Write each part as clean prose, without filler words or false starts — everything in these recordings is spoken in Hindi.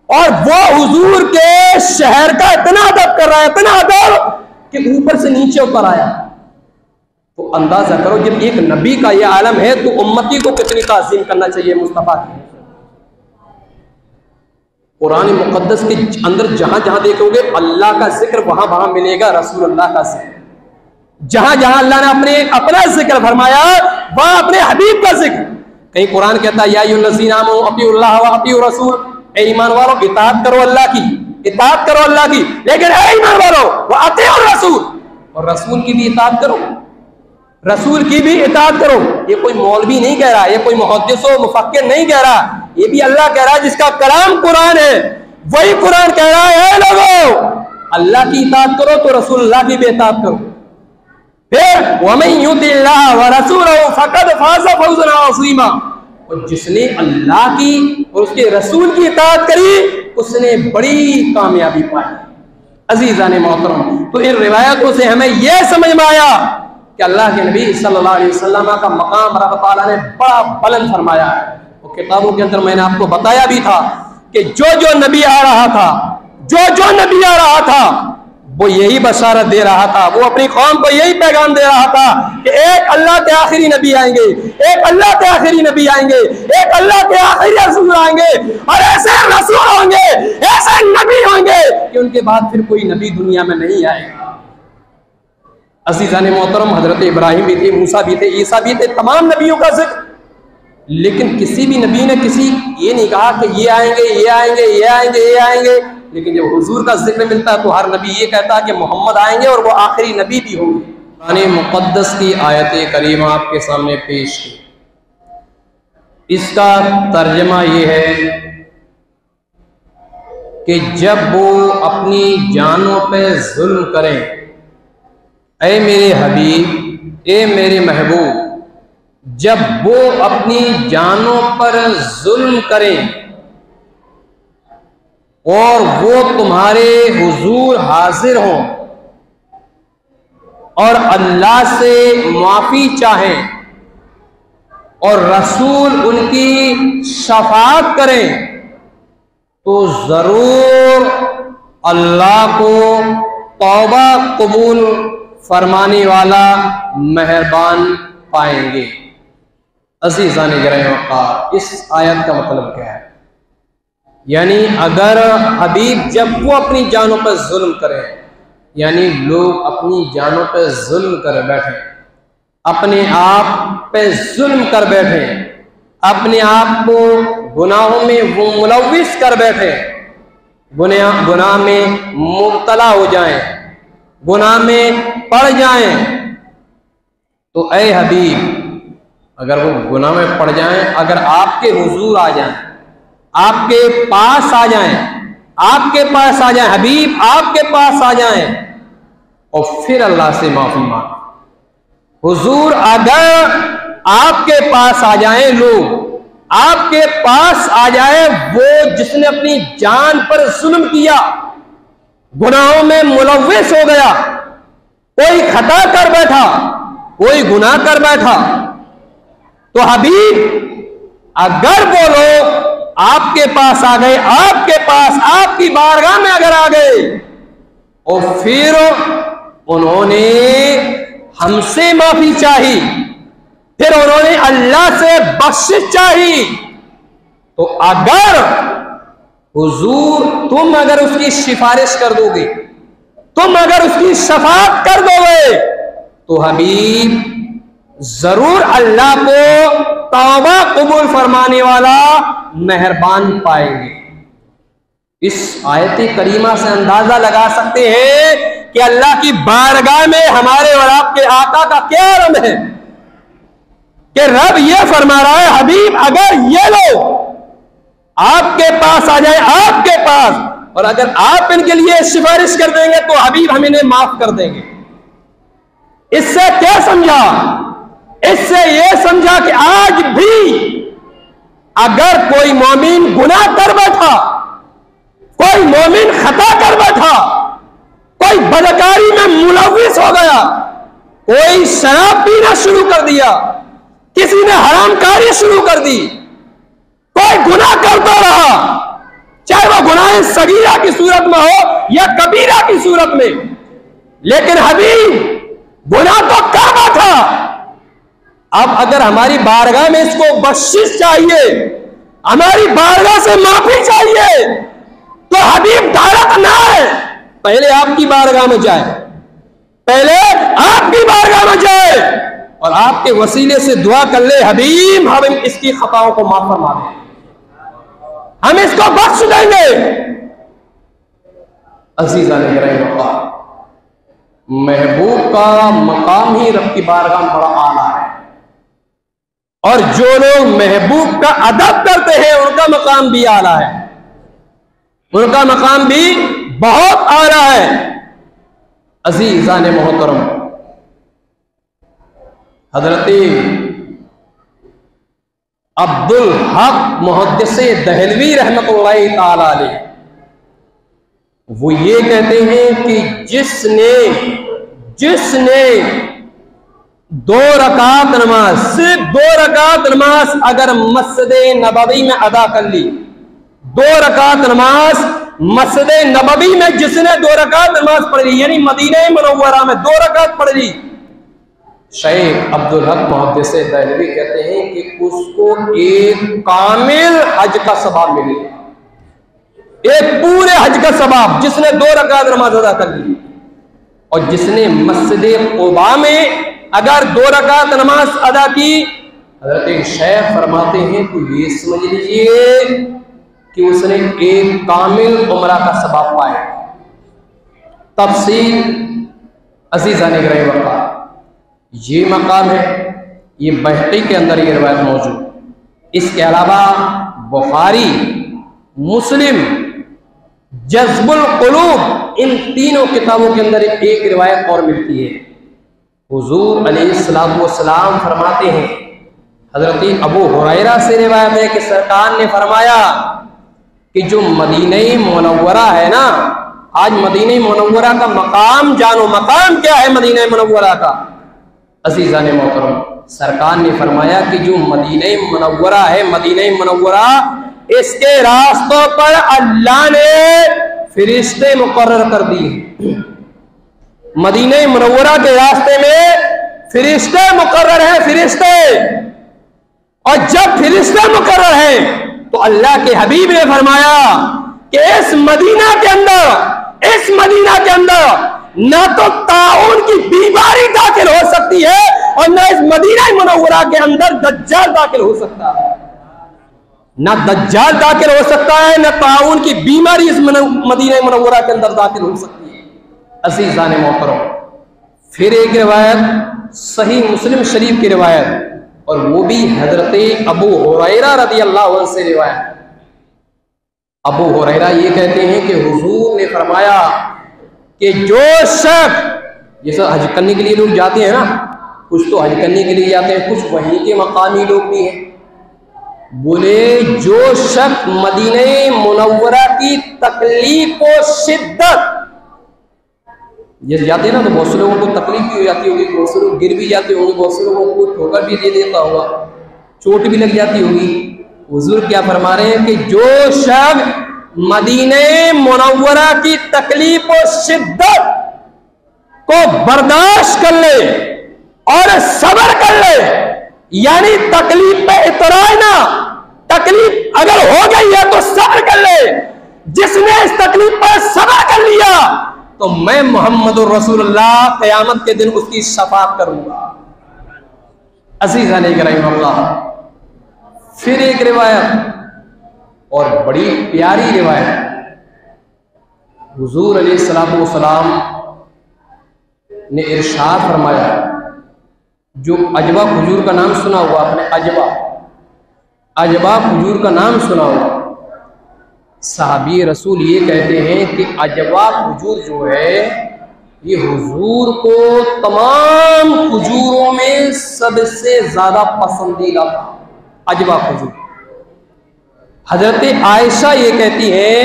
और वो हुजूर के शहर का इतना अदब कर रहा है, इतना अदब कि ऊपर से नीचे उतर आया। तो अंदाजा करो जब एक नबी का ये आलम है तो उम्मती को कितनी ताज़ीम करना चाहिए मुस्तफ़ा की। कुरान मुक़द्दस के अंदर जहां जहां देखोगे अल्लाह का जिक्र वहां वहां मिलेगा रसूलुल्लाह का जिक्र। जहां जहां अल्लाह ने अपना जिक्र फरमाया वहां अपने हबीब का जिक्र। कहीं कुरान कहता है या अय्युहल्लज़ीना आमनू अतीउल्लाह व अतीउर रसूल, ए ईमान वालों इताअत करो अल्लाह की, इताअत करो अल्लाह की, लेकिन ए ईमान वालों व अतीउर रसूल, और रसूल की भी इताअत करो, रसूल की भी इताअत करो। ये कोई मौलवी नहीं कह रहा, ये कोई मुहद्दिस व मुफक्किर नहीं कह रहा, ये भी अल्लाह कह रहा है जिसका कलाम कुरान है। वही कुरान कह रहा है लोगों अल्लाह की इताअत करो तो रसूलुल्लाह की भी इताअत करो। फिर वमन युतिल्लाह व रसूलहु फक़द फ़ाज़ फ़ौज़न अज़ीमा, और जिसने अल्लाह की और उसके रसूल की इताअत करी उसने बड़ी कामयाबी पाई। अज़ीज़ान मोहतरम, तो इन रिवायतों से हमें यह समझ में आया कि अल्लाह के नबी सल्लल्लाहु अलैहि वसल्लम का मकाम रब तआला ने बड़ा बुलंद फरमाया है। और किताबों के अंदर मैंने आपको बताया भी था कि जो जो नबी आ रहा था, जो जो नबी आ रहा था वो यही बशारत दे रहा था, वो अपनी कौम को यही पैगाम दे रहा था कि एक अल्लाह के आखिरी नबी आएंगे, एक अल्लाह के आखिरी नबी आएंगे, एक अल्लाह के आखिरी रसूल आएंगे, और ऐसे रसूल होंगे, ऐसे नबी होंगे कि उनके बाद फिर कोई नबी दुनिया में नहीं आएगा। अज़ीज़ान मोहतरम, हजरत इब्राहिम भी थे, मूसा भी थे, ईसा भी थे, तमाम नबियों का जिक्र, लेकिन किसी भी नबी ने ये नहीं कहा कि ये आएंगे, ये आएंगे, ये आएंगे, ये आएंगे। लेकिन जब हुजूर का जिक्र मिलता है तो हर नबी ये कहता है कि मोहम्मद आएंगे और वो आखिरी नबी भी होंगे। कुरान मुक़द्दस की आयत करीमा आपके सामने पेश की, इसका तर्जमा ये है कि जब वो अपनी जानों पे जुल्म करें, ऐ मेरे हबीब, ए मेरे महबूब, जब वो अपनी जानों पर जुल्म करें और वो तुम्हारे हुजूर हाजिर हों और अल्लाह से माफी चाहें और रसूल उनकी शफाअत करें, तो जरूर अल्लाह को तौबा कबूल फरमाने वाला मेहरबान पाएंगे। अज़ीज़ान गिराम, इस आयत का मतलब क्या है? यानी अगर हबीब जब वो अपनी जानों पर जुल्म करें, यानी लोग अपनी जानों पर जुल्म कर बैठे, अपने आप पे जुल्म कर बैठे, अपने आप को गुनाहों में वो मुलव्विस कर बैठे, गुनाह में मुब्तला हो जाएं, गुनाह में पड़ जाएं, तो ऐ हबीब अगर वो गुनाह में पड़ जाएं, अगर आपके हुजूर आ जाएं, आपके पास आ जाएं, आपके पास आ जाएं, हबीब आपके पास आ जाएं और फिर अल्लाह से माफी मांगे। हुजूर अगर आपके पास आ जाएं, लोग आपके पास आ जाए, वो जिसने अपनी जान पर जुल्म किया, गुनाहों में मुलव्विस हो गया, कोई खता कर बैठा, कोई गुनाह कर बैठा, तो हबीब अगर वो लोग आपके पास आ गए, आपके पास आपकी बारगाह में अगर आ गए और फिर उन्होंने हमसे माफी चाही, फिर उन्होंने अल्लाह से बख्शिश चाही, तो अगर हुजूर तुम अगर उसकी सिफारिश कर दोगे, तुम अगर उसकी शफाअत कर दोगे, तो हबीब जरूर अल्लाह को तौबा कबूल फरमाने वाला मेहरबान पाएंगे। इस आयत करीमा से अंदाजा लगा सकते हैं कि अल्लाह की बारगाह में हमारे और आपके आका का क्या रम है कि रब ये फरमा रहा है, हबीब अगर ये लोग आपके पास आ जाए, आपके पास, और अगर आप इनके लिए सिफारिश कर देंगे तो हबीब हम इन्हें माफ कर देंगे। इससे क्या समझा? इससे यह समझा कि आज भी अगर कोई मोमिन गुनाह कर बैठा, कोई मोमिन खता कर बैठा, कोई बदकारी में मुलव्विस हो गया, कोई शराब पीना शुरू कर दिया, किसी ने हरामकारी शुरू कर दी, कोई गुनाह करता रहा, चाहे वो गुनाह चाहे सगीरा की सूरत में हो या कबीरा की सूरत में, लेकिन हबीब गुनाह तो काबा था। अब अगर हमारी बारगाह में इसको बख्शिश चाहिए, हमारी बारगाह से माफी चाहिए, तो हबीब डायरेक्ट ना है, पहले आपकी बारगाह में जाए, पहले आपकी बारगाह में जाए और आपके वसीले से दुआ कर ले, हबीब हम इसकी खताओं को माफ फरमा दें, हम इसको बख्श देंगे। अजीज़ान गिराम, महबूब का मकाम ही रब की बारगाह में बड़ा आला है, और जो लोग महबूब का अदब करते हैं उनका मकाम भी आला है, उनका मकाम भी बहुत आला है। अजीज़ान मोहतरम, हजरत अब्दुल हक मुहद्दिस दहलवी रहमतुल्लाहि ताला अलैह, वो ये कहते हैं कि जिसने 2 रकात नमाज, सिर्फ 2 रकात नमाज अगर मस्जिद नबवी में अदा कर ली, 2 रकात नमाज मस्जिद नबवी में जिसने 2 रकात नमाज पढ़ ली, यानी मदीना मुनव्वरा में 2 रकात पढ़ ली, शेख अब्दुल हक मुहद्दिस दहलवी कहते हैं कि उसको एक कामिल हज का सवाब मिलेगा, एक पूरे हज का सवाब, जिसने 2 रकात नमाज अदा कर ली। और जिसने मस्जिद कुबा में अगर 2 रकात नमाज अदा की, हज़रत शेख फरमाते हैं तो ये समझ लीजिए कि उसने एक कामिल उम्रा का सवाब पाया। तफसील अज़ीज़ान गिराम, ये मकाम है, ये बहकी के अंदर ये रिवायत मौजूद। इसके अलावा बुखारी, मुस्लिम, जज़्बुल कुलूब, इन तीनों किताबों के अंदर एक रिवायत और मिलती है। हुजूर अलैहिस्सलातु वस्सलाम फरमाते हैं, हज़रत अबू हुरैरा से रिवायत है कि सरकार ने फरमाया कि जो मदीना मुनव्वरा है ना, आज मदीना मुनव्वरा का मकाम जानो, मकाम क्या है मदीना मुनव्वरा का। अज़ीज़ान मोहतरम, सरकार ने फरमाया कि जो मदीना मुनव्वरा है, मदीना मुनव्वरा, इसके रास्तों पर अल्लाह ने फरिश्ते मुकर्रर कर दिए। मदीना मुनव्वरा के रास्ते में फरिश्ते मुकर्रर हैं, फरिश्ते। और जब फरिश्ते मुकर्रर हैं तो अल्लाह के हबीब ने फरमाया कि इस मदीना के अंदर ना तो ताउन की बीमारी दाखिल हो सकती है और ना इस मदीना मुनव्वरा के अंदर दज्जाल दाखिल हो सकता है, ना दज्जाल दाखिल हो सकता है, ना ताउन की बीमारी इस मदीना मुनव्वरा के अंदर दाखिल हो सकती है। अज़ीज़ान मोहतरम, फिर एक रिवायत सही मुस्लिम शरीफ की रिवायत, और वो भी हजरत अबू हुरैरा रज़ियल्लाहु अन्हु से रिवायत। अबू हुरैरा ये कहते हैं कि हुजूर ने फरमाया कि जो शख्स, जैसे हज करने के लिए लोग जाते हैं ना, कुछ तो हज करने के लिए जाते हैं, कुछ वहीं के मकामी लोग भी हैं, बोले जो शख्स मदीना मुनव्वरा की तकलीफ और शिद्दत, जैसे जाते हैं ना तो बहुत से लोगों को तकलीफ भी हो जाती होगी, बहुत से लोग गिर भी जाते होंगे, बहुत से लोगों को ठोकर भी दे देता होगा, चोट भी लग जाती होगी। हुजूर क्या फरमा रहे हैं कि जो शख्स मदीना मुनव्वरा की तकलीफ और शिद्दत को बर्दाश्त कर ले और सब्र कर ले, यानी तकलीफ पे इतराए ना, तकलीफ अगर हो गई है तो सब्र कर ले, जिसने इस तकलीफ पर सब्र कर लिया तो मैं मुहम्मदुर रसूलुल्लाह क़यामत के दिन उसकी शफाअत करूंगा। अज़ीज़ान गिराम, फिर एक रिवायत और बड़ी प्यारी रिवायत, हुजूर अलैहिस्सलातु वस्सलाम ने इरशाद फरमाया, जो अजवा खजूर का नाम सुना हुआ आपने, अजवा खजूर का नाम सुना हुआ, साहबी रसूल ये कहते हैं कि अजवा खजूर जो है ये हुजूर को तमाम खजूरों में सबसे ज्यादा पसंदीदा था, अजवा खजूर। हजरत आयशा ये कहती है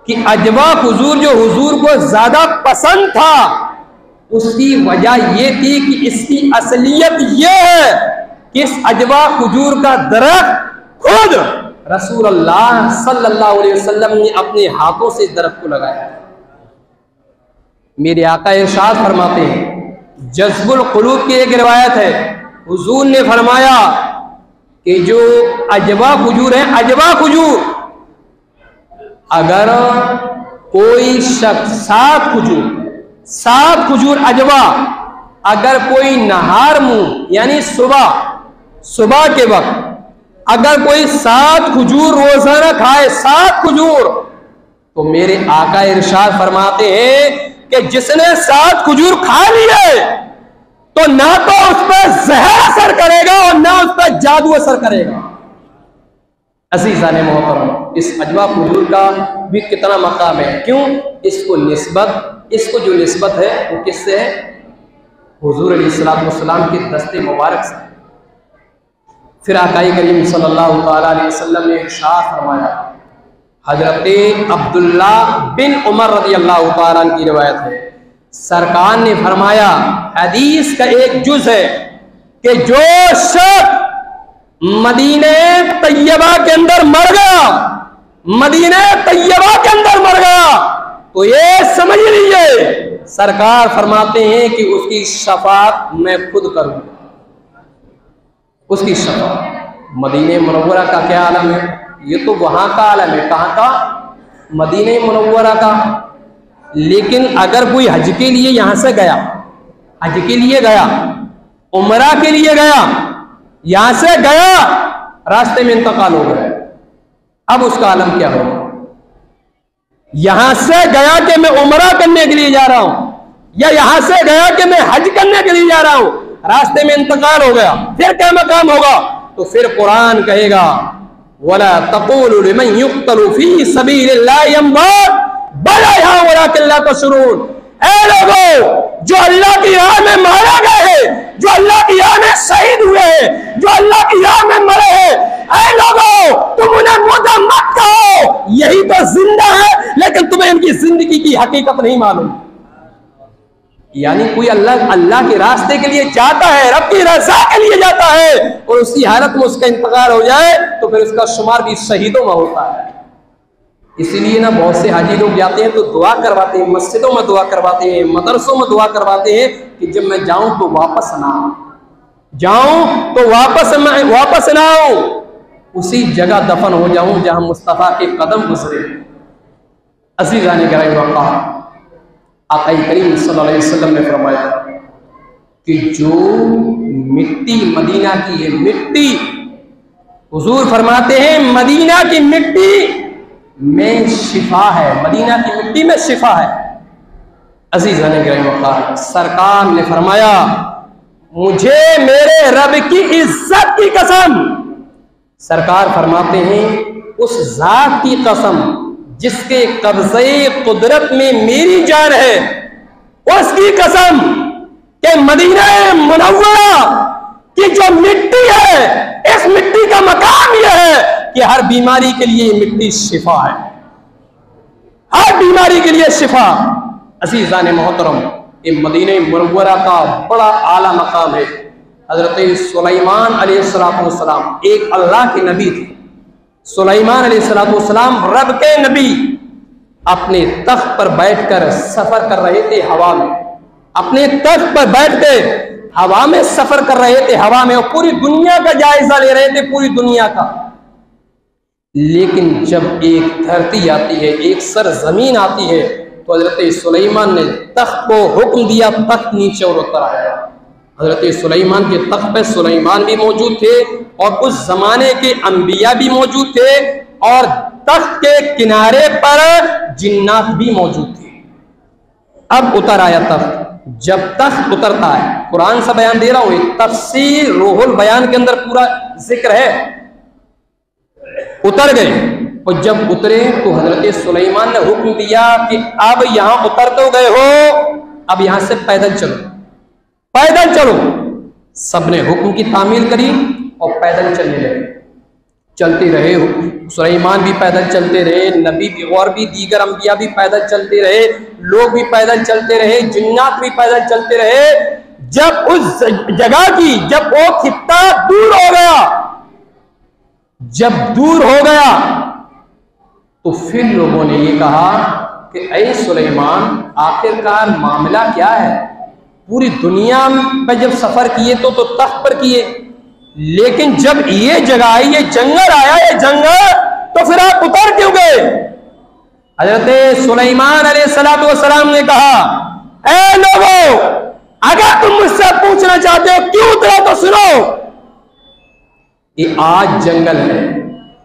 कि अजवा खजूर जो हुजूर को ज्यादा पसंद था, उसकी वजह ये थी कि इसकी असलियत ये है कि इस अजवा खजूर का दरख्त खुद रसूल अल्लाह सल्लल्लाहु अलैहि वसल्लम ने अपने हाथों से इस दरख्त को लगाया। मेरे आका इरशाद फरमाते हैं, जज्बुल कुलूब की एक रिवायत है, हुजूर ने फरमाया कि जो अजवा खजूर है, अजवा खजूर, अगर कोई शख्स 7 खजूर अजवा अगर कोई नहार मुंह यानी सुबह के वक्त अगर कोई 7 खजूर रोजाना खाए, 7 खजूर, तो मेरे आका इरशाद फरमाते हैं कि जिसने 7 खजूर खा लिए तो ना तो उस पर जहर असर करेगा और ना उस पर जादू असर करेगा। अज़ीज़ाने मोहतरम, इस अजवा खजूर का भी कितना मकाम है। क्यों? इसको जो निस्बत है वो किससे है? हुजूर अलैहिस्सलाम के दस्ते मुबारक से। फिर आकाए करीम सल्लल्लाहु अलैहि वसल्लम ने इरशाद फरमाया, हजरत अब्दुल्ला बिन उमर रज़ियल्लाहु तआला अन्हु की रिवायत है, सरकार ने फरमाया, हदीस का एक जुज है कि जो शख्स मदीने तैयबा के अंदर मर गया, मदीने तैयबा के अंदर मर गया, तो ये समझ लीजिए सरकार फरमाते हैं कि उसकी शफाअत मैं खुद करूंगा। उसकी शफाअत। मदीने मुनव्वरा का क्या आलम है? ये तो वहां का आलम है। कहाँ का? मदीने मुनव्वरा का। लेकिन अगर कोई हज के लिए यहां से गया, हज के लिए गया, उमरा के लिए गया, यहां से गया, रास्ते में इंतकाल हो गया, अब उसका आलम क्या होगा? यहां से गया कि मैं उमरा करने के लिए जा रहा हूं, या यहां से गया कि मैं हज करने के लिए जा रहा हूं, रास्ते में इंतकाल हो गया, फिर क्या मकाम होगा? तो फिर कुरान कहेगा, वला तक़ूलू लिमन युक़्तलू फ़ी सबीलिल्लाहि अम्वात बल अहया वलाकिन ला तशऊरून। ऐ लोगों जो अल्लाह की राह में मारा गए हैं, जो अल्लाह की राह में शहीद हुए हैं, जो अल्लाह की राह में मरे हैं, ऐ लोगों तुम उन्हें मुर्दा मत कहो, यही तो जिंदा है, लेकिन तुम्हें इनकी जिंदगी की हकीकत नहीं मालूम। यानी कोई अल्लाह के रास्ते के लिए जाता है, रब की रज़ा के लिए जाता है, और उसी हालत में उसका इंतकाल हो जाए तो फिर उसका शुमार भी शहीदों में होता है। इसीलिए ना बहुत से हाजी लोग जाते हैं तो दुआ करवाते हैं, मस्जिदों में दुआ करवाते हैं, मदरसों में दुआ करवाते हैं कि जब मैं जाऊं तो वापस ना आऊं, जाऊं तो वापस ना आऊं, उसी जगह दफन हो जाऊं जहां मुस्तफा के कदम गुजरे। अज़ीज़ाने गिरामी वक़ार, आक़ा करीम सल्लल्लाहु अलैहि वसल्लम ने फरमाया कि जो मिट्टी मदीना की है, मिट्टी, हुजूर फरमाते हैं मदीना की मिट्टी में शिफा है, मदीना की मिट्टी में शिफा है। अज़ीज़ाने गिरामी वक़ार, सरकार ने फरमाया, मुझे मेरे रब की इज्जत की कसम, सरकार फरमाते हैं उस जात की कसम जिसके कब्ज़े कुदरत में मेरी जान है, उसकी कसम कि मदीना मुनव्वरा की जो मिट्टी है, इस मिट्टी का मकाम यह है कि हर बीमारी के लिए मिट्टी शिफा है, हर बीमारी के लिए शिफा। अज़ीज़ाने मोहतरम, ये मदीने मुनव्वरा का बड़ा आला मकाम है। हजरत सुलेमान अलैहिस्सलाम एक अल्लाह के नबी थे। सुलेमान अलैहिस्सलाम रब के नबी अपने तख्त पर बैठकर सफर कर रहे थे हवा में, अपने तख्त पर बैठ के हवा में सफर कर रहे थे, हवा में, और पूरी दुनिया का जायजा ले रहे थे, पूरी दुनिया का। लेकिन जब एक धरती आती है, एक सरजमीन आती है, तो हजरत सुलेमान ने तख्त को हुक्म दिया, तख्त नीचे और उतर आया। हजरत सुलेमान के तख्त पे सुलेमान भी मौजूद थे और उस जमाने के अंबिया भी मौजूद थे, और तख्त के किनारे पर जिन्नात भी मौजूद थे। अब उतर आया तख्त। जब तख्त उतरता है, कुरान से बयान दे रहा हूं, तफसीर रूहुल बयान के अंदर पूरा जिक्र है। उतर गए, और जब उतरे तो हजरत सुलेमान ने हुक्म दिया कि अब यहां उतर तो गए हो, अब यहां से पैदल चलो, पैदल चलो। सबने हुक्म की तामील करी और पैदल चलने लगे। चलते रहे, सुलेमान भी पैदल चलते रहे, नबी भी और भी दीगर अंबिया भी पैदल चलते रहे, लोग भी पैदल चलते रहे, जिन्नात भी पैदल चलते रहे। जब उस जगह की, जब वो खित्ता दूर हो गया, जब दूर हो गया तो फिर लोगों ने ये कहा कि ऐ सुलेमान, आखिरकार मामला क्या है? पूरी दुनिया में जब सफर किए तो तख्त पर किए, लेकिन जब ये जगह आई, ये जंगल आया, ये जंगल, तो फिर आप उतर क्यों गए? हजरत सुलेमान अलैहिस्सलातु वस्सलाम ने कहा, ऐ लोगों, अगर तुम मुझसे पूछना चाहते हो क्यों उतरा तो सुनो, ये आज जंगल है,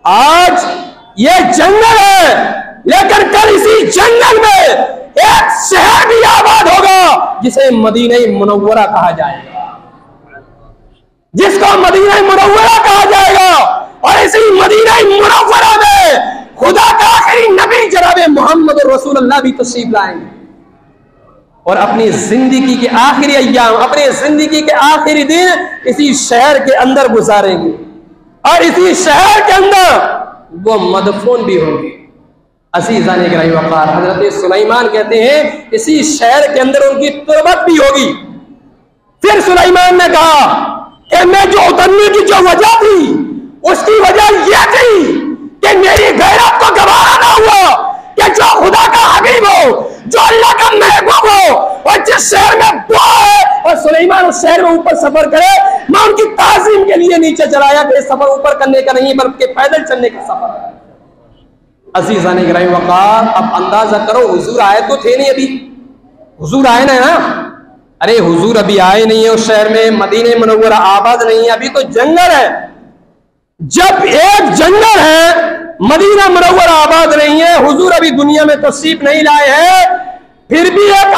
आज ये जंगल है, लेकिन कल इसी जंगल में एक शहर भी आबाद होगा जिसे मदीना मुनव्वरा कहा जाएगा, जिसको मदीना मुनव्वरा कहा जाएगा। और इसी मदीना मुनव्वरा में खुदा का आखिरी नबी जनाब मोहम्मद रसूलुल्लाह भी तशरीफ लाएंगे और अपनी जिंदगी के आखिरी अय्याम, अपनी जिंदगी के आखिरी दिन इसी शहर के अंदर गुजारेंगे और इसी शहर के अंदर वो मदफून भी होंगे। अज़ीज़ान इकराम वक़ार, हज़रत सुलेमान कहते हैं इसी शहर के अंदर उनकी तुरबत भी होगी। फिर सुलेमान ने कहा कि मैं जो उतरने की जो वजह थी उसकी वजह यह थी कि मेरी गैरत को गवारा ना हुआ कि जो खुदा का हबीब हो, जो अल्लाह का महबूब हो और जिस शहर में वो है, और सुलेमान उस शहर में ऊपर सफर करे, मैं उनकी ताज़ीम के लिए नीचे चलाया कि सफर ऊपर करने का नहीं बल्कि पैदल चलने का सफर है। अज़ीज़ान इकराम वक़ार, अब अंदाजा करो, हुजूर आए तो थे नहीं, अभी हुजूर आए ना, अरे हुजूर अभी आए नहीं है उस शहर में, मदीने मुनव्वरा आबाद नहीं है, अभी तो जंगल है। जब एक जंगल है, मदीना मुनव्वरा आबाद नहीं है, हुजूर अभी दुनिया में तशरीफ नहीं लाए हैं, फिर भी एक